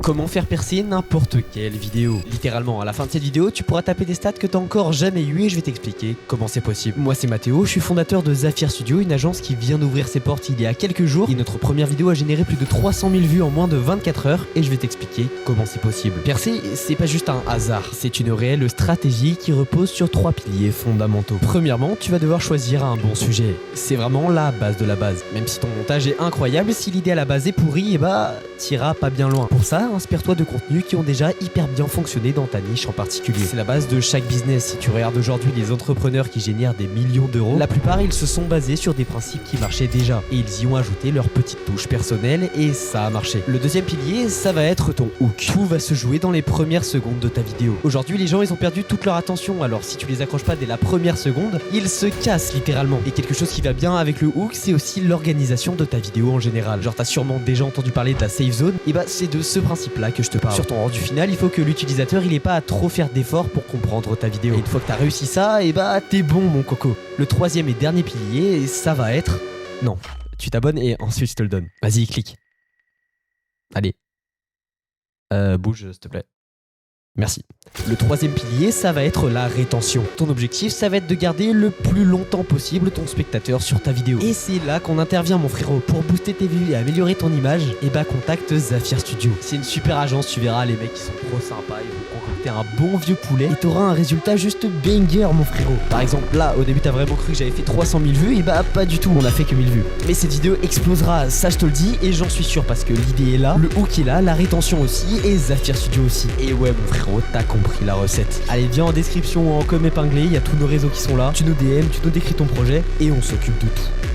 Comment faire percer n'importe quelle vidéo. Littéralement, à la fin de cette vidéo, tu pourras taper des stats que t'as encore jamais eu et je vais t'expliquer comment c'est possible. Moi c'est Mathéo, je suis fondateur de Zafir Studio, une agence qui vient d'ouvrir ses portes il y a quelques jours et notre première vidéo a généré plus de 300 000 vues en moins de 24 heures et je vais t'expliquer comment c'est possible. Percer, c'est pas juste un hasard, c'est une réelle stratégie qui repose sur 3 piliers fondamentaux. Premièrement, tu vas devoir choisir un bon sujet. C'est vraiment la base de la base. Même si ton montage est incroyable, si l'idée à la base est pourrie, et bah t'iras pas bien loin. Pour ça, inspire-toi de contenus qui ont déjà hyper bien fonctionné dans ta niche en particulier. C'est la base de chaque business. Si tu regardes aujourd'hui les entrepreneurs qui génèrent des millions d'euros, la plupart ils se sont basés sur des principes qui marchaient déjà et ils y ont ajouté leur petite touche personnelle et ça a marché. Le deuxième pilier, ça va être ton hook. Tout va se jouer dans les premières secondes de ta vidéo. Aujourd'hui, les gens ils ont perdu toute leur attention, alors si tu les accroches pas dès la première seconde, ils se cassent littéralement. Et quelque chose qui va bien avec le hook, c'est aussi l'organisation de ta vidéo en général. Genre t'as sûrement déjà entendu parler de la safe zone, et bah c'est de ce principe là que je te parle. Sur ton rendu final, il faut que l'utilisateur il ait pas à trop faire d'efforts pour comprendre ta vidéo. Et une fois que t'as réussi ça, et bah t'es bon mon coco. Le troisième et dernier pilier, ça va être... Non, tu t'abonnes et ensuite je te le donne. Vas-y, clique. Allez. Bouge s'il te plaît. Merci. Le troisième pilier, ça va être la rétention. Ton objectif, ça va être de garder le plus longtemps possible ton spectateur sur ta vidéo. Et c'est là qu'on intervient mon frérot. Pour booster tes vues et améliorer ton image, et bah contacte Zafir Studio. C'est une super agence, tu verras, les mecs qui sont trop sympas, ils vont concocter un bon vieux poulet et t'auras un résultat juste banger mon frérot. Par exemple là, au début t'as vraiment cru que j'avais fait 300 000 vues, et bah pas du tout, on a fait que 1000 vues. Mais cette vidéo explosera, ça je te le dis, et j'en suis sûr parce que l'idée est là, le hook est là, la rétention aussi, et Zafir Studio aussi. Et ouais mon frérot, t'as compris la recette. Allez, viens en description ou en com épinglé, il y a tous nos réseaux qui sont là. Tu nous DM, tu nous décris ton projet et on s'occupe de tout.